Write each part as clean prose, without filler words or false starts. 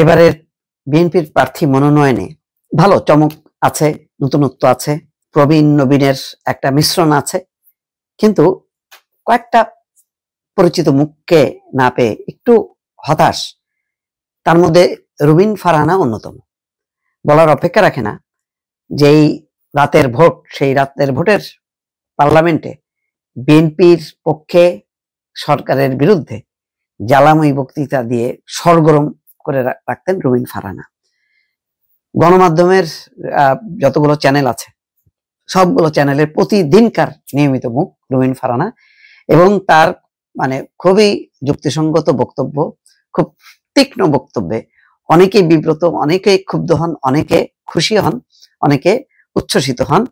এবারের বিএনপির প্রার্থী মনোনয়নে ভালো চমক আছে, নতুনত্ব আছে, প্রবীণ নবীনের একটা মিশ্রণ আছে, কিন্তু কয়েকটা পরিচিত মুখকে না পেয়ে একটু হতাশ। তার মধ্যে রুবিন ফারহানা অন্যতম। বলার অপেক্ষা রাখে না, যেই রাতের ভোট, সেই রাতের ভোটের পার্লামেন্টে বিএনপির পক্ষে সরকারের বিরুদ্ধে জ্বালাময়ী বক্তৃতা দিয়ে সরগরম করে রাখতেন রুবিন ফারহানা। গণমাধ্যমের যতগুলো চ্যানেল আছে সবগুলো চ্যানেলের প্রতিদিনকার নিয়মিত মুখ রুবিন ফারহানা, এবং তার খুবই যুক্তিসঙ্গত বক্তব্য, খুব তীক্ষ্ণ বক্তব্যে অনেকেই বিব্রত, অনেকে ক্ষুব্ধ হন, অনেকে খুশি হন, অনেকে উচ্ছ্বসিত হন,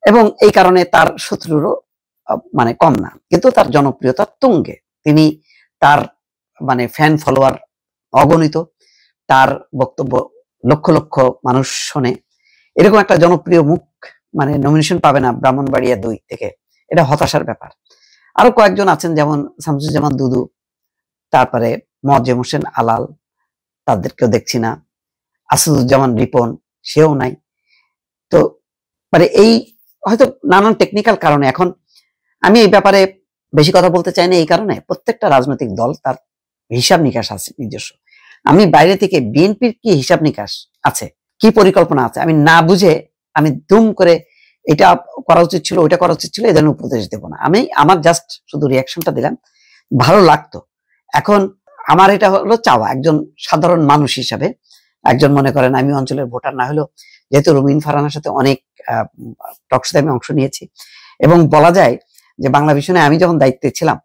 এবং এই কারণে তার শত্রুরও কম না, কিন্তু তার জনপ্রিয়তা তুঙ্গে। তিনি তার ফ্যান ফলোয়ার অগণিত, তার বক্তব্য লক্ষ লক্ষ মানুষ শোনে। এরকম একটা জনপ্রিয় মুখ নমিনেশন পাবে না ব্রাহ্মণবাড়িয়া 2 থেকে, এটা হতাশার ব্যাপার। আরো কয়েকজন আছেন, যেমন শামসুজ্জামান দুদু, তারপরে মোয়াজ্জেম হোসেন আলাল, তাদেরকেও দেখছি না। আসাদুজ্জামান রিপন, সেও নাই। তো এই হয়তো নানান টেকনিক্যাল কারণে এখন আমি এই ব্যাপারে বেশি কথা বলতে চাই না। এই কারণে প্রত্যেকটা রাজনৈতিক দল তার হিসাব নিকাশ আছে নিজস্ব। আমি বাইরে থেকে বিএনপির কি হিসাব নিকাশ আছে, কি পরিকল্পনা আছে, আমি না বুঝে আমি দুম করে এটা করা উচিত ছিল, ওইটা করা উচিত ছিল, এই ধরনের উপদেশ দেব না। আমি আমার জাস্ট শুধু রিয়াকশনটা দিলাম, ভালো লাগতো। এখন আমার এটা হলো চাওয়া, একজন সাধারণ মানুষ হিসাবে, একজন মনে করেন আমি অঞ্চলের ভোটার না হলেও, যেহেতু রুবিন ফারহানার সাথে অনেক টকশোতে আমি অংশ নিয়েছি, এবং বলা যায় যে বাংলা ভিশনে আমি যখন দায়িত্বে ছিলাম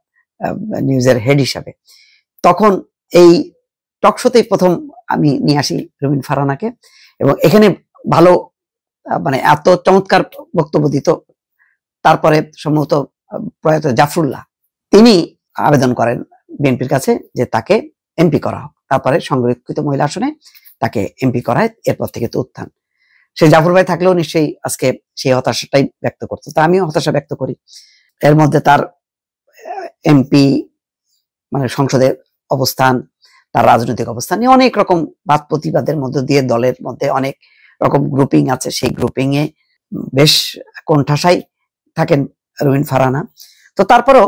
নিউজের হেড হিসাবে, তখন এই টকশোতেই প্রথম আমি নিয়ে আসি রুবিন ফারহানাকে, এবং এখানে ভালো এত চমৎকার বক্তব্য দিত। তারপরে সম্ভবত প্রয়াত জাফরুল্লাহ, তিনি আবেদন করেন বিএনপির কাছে যে তাকে এমপি করা হোক। তারপরে সংরক্ষিত মহিলা আসনে তাকে এমপি করায়, এরপর থেকে তো উত্থান। সেই জাফর ভাই থাকলেও নিশ্চয়ই আজকে সেই হতাশাটাই ব্যক্ত করতো, তা আমিও হতাশা ব্যক্ত করি। এর মধ্যে তার এমপি সংসদের অবস্থান, তার রাজনৈতিক অবস্থান নিয়ে অনেক রকম বাদ প্রতিবাদের মধ্য দিয়ে দলের মধ্যে অনেক রকম গ্রুপিং আছে, সেই গ্রুপিং এ বেশ কোণঠাসাই থাকেন রুবিন ফারহানা। তো তারপরেও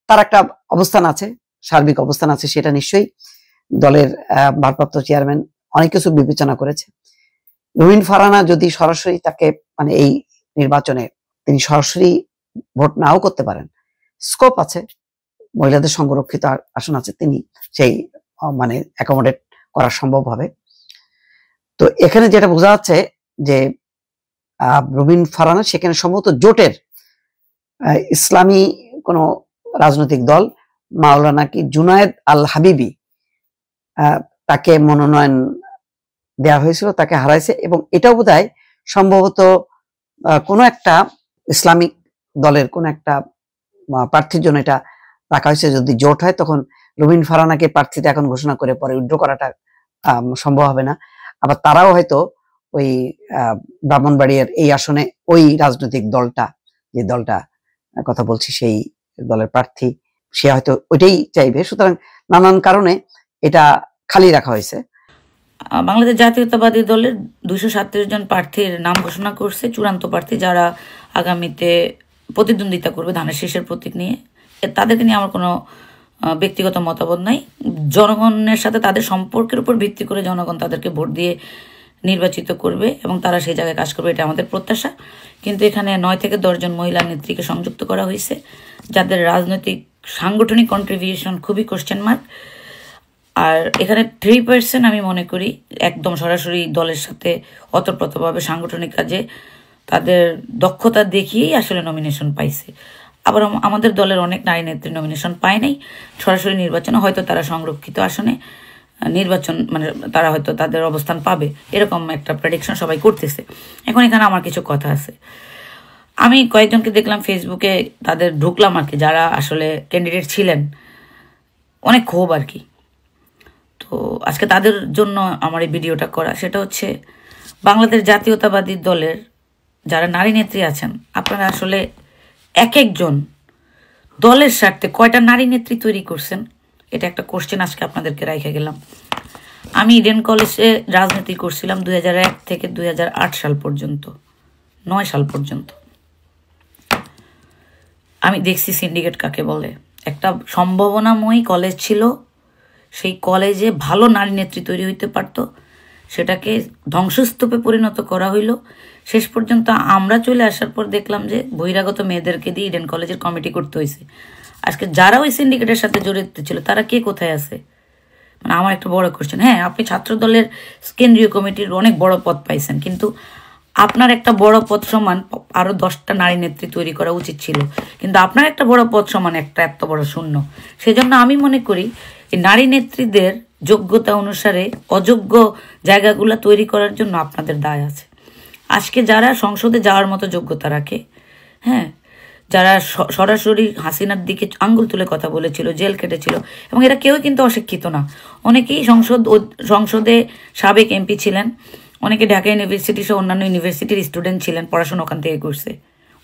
তার একটা অবস্থান আছে, সার্বিক অবস্থান আছে, সেটা নিশ্চয়ই দলের ভারপ্রাপ্ত চেয়ারম্যান অনেক কিছু বিবেচনা করেছে। রুবিন ফারহানা যদি সরাসরি তাকে এই নির্বাচনে তিনি সরাসরি ভোট নাও করতে পারেন, স্কোপ আছে, মহিলাদের সংরক্ষিত আসন আছে, তিনি সেই অ্যাকোমোডেট করা সম্ভব হবে। তো এখানে যেটা বোঝা যাচ্ছে যে রুবিন ফারহানা সেখানে সম্ভবত জোটের ইসলামী কোন রাজনৈতিক দল মাওলানা কি জুনায়েদ আল হাবিবি তাকে মনোনয়ন দেওয়া হয়েছিল, তাকে হারাইছে, এবং এটাও বোধহয় সম্ভবত কোনো একটা ইসলামিক দলের কোন একটা প্রার্থীর জন্য এটা রাখা হয়েছে। যদি জোট হয় তখন রুবিন ফারহানাকে প্রার্থীটা এখন ঘোষণা করে পরে উইথড্র করাটা সম্ভব হবে না। আবার তারাও হয়তো ওই ব্রাহ্মণবাড়িয়ার এই আসনে ওই রাজনৈতিক দলটা, যে দলটা কথা বলছি, সেই দলের প্রার্থী সে হয়তো ওইটাই চাইবে। সুতরাং নানান কারণে এটা খালি রাখা হয়েছে। বাংলাদেশ জাতীয়তাবাদী দলের 237 জন প্রার্থীর নাম ঘোষণা করছে, চূড়ান্ত প্রার্থী যারা আগামীতে প্রতিদ্বন্দ্বিতা করবে ধানের শীষের প্রতীক নিয়ে। তাদেরকে নিয়ে আমার কোনো ব্যক্তিগত মতামত নাই। জনগণের সাথে তাদের সম্পর্কের উপর ভিত্তি করে জনগণ তাদেরকে ভোট দিয়ে নির্বাচিত করবে এবং তারা সেই জায়গায় কাজ করবে, এটা আমাদের প্রত্যাশা। কিন্তু এখানে 9 থেকে 10 জন মহিলা নেত্রীকে সংযুক্ত করা হয়েছে, যাদের রাজনৈতিক সাংগঠনিক কন্ট্রিবিউশন খুবই কোশ্চেন মার্ক। আর এখানে 3% আমি মনে করি একদম সরাসরি দলের সাথে অতপ্রতভাবে সাংগঠনিক কাজে তাদের দক্ষতা দেখিয়েই আসলে নমিনেশন পাইছে। আবার আমাদের দলের অনেক নারী নেত্রী নমিনেশন পায় নাই, সরাসরি নির্বাচনে হয়তো তারা সংরক্ষিত আসনে নির্বাচন তারা হয়তো তাদের অবস্থান পাবে, এরকম একটা প্রেডিকশন সবাই করতেছে। এখন এখানে আমার কিছু কথা আছে। আমি কয়েকজনকে দেখলাম ফেসবুকে, তাদের ঢুকলাম আর কি, যারা আসলে ক্যান্ডিডেট ছিলেন, অনেক ক্ষোভ আর কি। তো আজকে তাদের জন্য আমার এই ভিডিওটা করা। সেটা হচ্ছে বাংলাদেশ জাতীয়তাবাদী দলের যারা নারী নেত্রী আছেন, আপনারা আসলে এক একজন দলের স্বার্থে কয়টা নারী নেত্রী তৈরি করছেন, এটা একটা কোশ্চেন আজকে আপনাদেরকে রাইখে গেলাম। আমি ইডেন কলেজে রাজনীতি করছিলাম 2001 থেকে 2008 সাল পর্যন্ত, 9 সাল পর্যন্ত। আমি দেখছি সিন্ডিকেট কাকে বলে। একটা সম্ভাবনাময়ী কলেজ ছিল, সেই কলেজে ভালো নারী নেত্রী তৈরি হইতে পারতো, সেটাকে ধ্বংসস্তূপে পরিণত করা হইল। শেষ পর্যন্ত আমরা চলে আসার পর দেখলাম যে বহিরাগত মেয়েদেরকে দিয়ে ইডেন কলেজের কমিটি করতে হয়েছে। আজকে যারা ওই সিন্ডিকেটের সাথে জড়িত ছিল তারা কে কোথায় আছে? মানে আমার একটা বড় কোশ্চেন। হ্যাঁ, আপনি ছাত্র দলের কেন্দ্রীয় কমিটির অনেক বড় পদ পাইছেন, কিন্তু আপনার একটা বড় পদ সমান আরো 10টা নারী নেত্রী তৈরি করা উচিত ছিল, কিন্তু আপনার একটা বড় পদ সমান একটা এত বড় শূন্য। সেজন্য আমি মনে করি এই নারী নেত্রীদের যোগ্যতা অনুসারে অযোগ্য জায়গাগুলো তৈরি করার জন্য আপনাদের দায় আছে। আজকে যারা সংসদে যাওয়ার মতো যোগ্যতা রাখে, হ্যাঁ, যারা সরাসরি হাসিনার দিকে আঙ্গুল তুলে কথা বলেছিল, জেল কেটেছিল, এবং এরা কেউ কিন্তু অশিক্ষিত না। অনেকেই সংসদে সাবেক এমপি ছিলেন, অনেকে ঢাকা ইউনিভার্সিটি সহ অন্যান্য ইউনিভার্সিটির স্টুডেন্ট ছিলেন, পড়াশোনা ওখান থেকে করছে,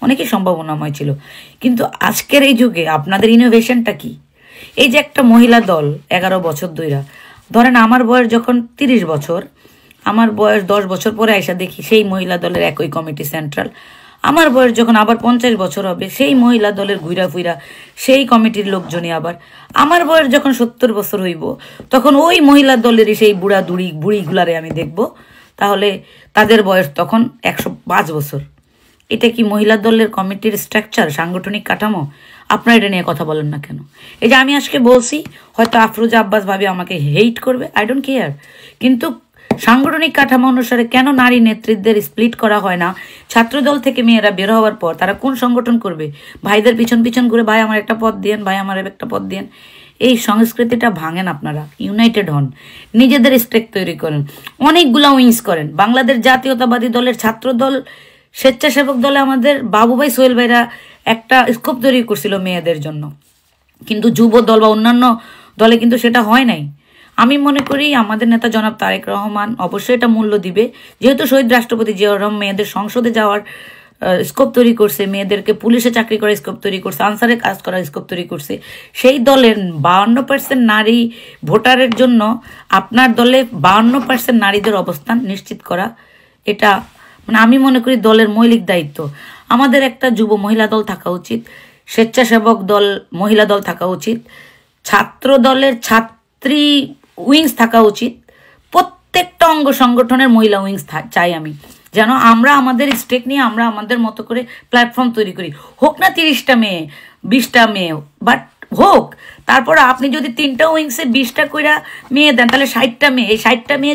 অনেকেই সম্ভাবনাময় ছিল। কিন্তু আজকের এই যুগে আপনাদের ইনোভেশনটা কি? এই যে একটা মহিলা দল 11 বছর ধইরা, ধরেন আমার বয়স যখন 30 বছর, আমার বয়স 10 বছর পরে আইসা দেখি সেই মহিলা দলের একই কমিটি সেন্ট্রাল। আমার বয়স যখন আবার 50 বছর হবে, সেই মহিলা দলের ঘুরা ফুইরা সেই কমিটির লোকজনই আবার। আমার বয়স যখন 70 বছর হইব, তখন ওই মহিলা দলেরই সেই বুড়িগুলারে আমি দেখব, তাহলে তাদের বয়স তখন 105 বছর। এটা কি মহিলা দলের কমিটির স্ট্রাকচার, সাংগঠনিক কাঠামো? আপনারা এটা নিয়ে কথা বলেন না কেন? এই যে আমি আজকে বলছি, হয়তো আফরোজা আব্বাস ভাবি আমাকে হেইট করবে, আই ডোন্ট কেয়ার, কিন্তু সাংগঠনিক কাঠামো অনুসারে কেন নারী নেতৃত্বের স্প্লিট করা হয় না? ছাত্রদল থেকে মেয়েরা বের হওয়ার পর তারা কোন সংগঠন করবে? ভাইদের পিছন পিছন ঘুরে, ভাই আমার একটা পদ দিয়েন, ভাই আমার একটা পদ দিয়েন। এই সংস্কৃতিটা ভাঙেন আপনারা, ইউনাইটেড হন, নিজেদের স্টেক তৈরি করেন, অনেকগুলা উইংস করেন। বাংলাদেশ জাতীয়তাবাদী দলের ছাত্র দল, স্বেচ্ছাসেবক দলে আমাদের বাবু ভাই, সোহেল ভাইরা একটা স্কোপ তৈরি করছিল মেয়েদের জন্য, কিন্তু যুব দল বা অন্যান্য দলে কিন্তু সেটা হয় নাই। আমি মনে করি আমাদের নেতা জনাব তারেক রহমান অবশ্যই এটা মূল্য দিবে, যেহেতু শহীদ রাষ্ট্রপতি জিয়াউর রহমান মেয়েদের সংসদে যাওয়ার স্কোপ তৈরি করছে, মেয়েদেরকে পুলিশে চাকরি করার স্কোপ তৈরি করছে, আনসারে কাজ করার স্কোপ তৈরি করছে। সেই দলের 52% নারী ভোটারের জন্য আপনার দলে 52% নারীদের অবস্থান নিশ্চিত করা, এটা মানে আমি মনে করি দলের মৌলিক দায়িত্ব। আমাদের একটা যুব মহিলা দল থাকা উচিত, স্বেচ্ছাসেবক দল মহিলা দল থাকা উচিত, ছাত্র দলের ছাত্রী উইংস থাকা উচিত, প্রত্যেকটা অঙ্গ সংগঠনের মহিলা উইংস চাই আমি, যেন আমরা আমাদের স্টেক নিয়ে আমরা আমাদের মতো করে প্ল্যাটফর্ম তৈরি করি। হোক না 30টা মেয়ে, 20টা মেয়ে, বাট হোক। তারপর আপনি যদি 3টা উইংসে 20টা কইরা মেয়ে দেন, তাহলে 60টা মেয়ে, এই 60টা মেয়ে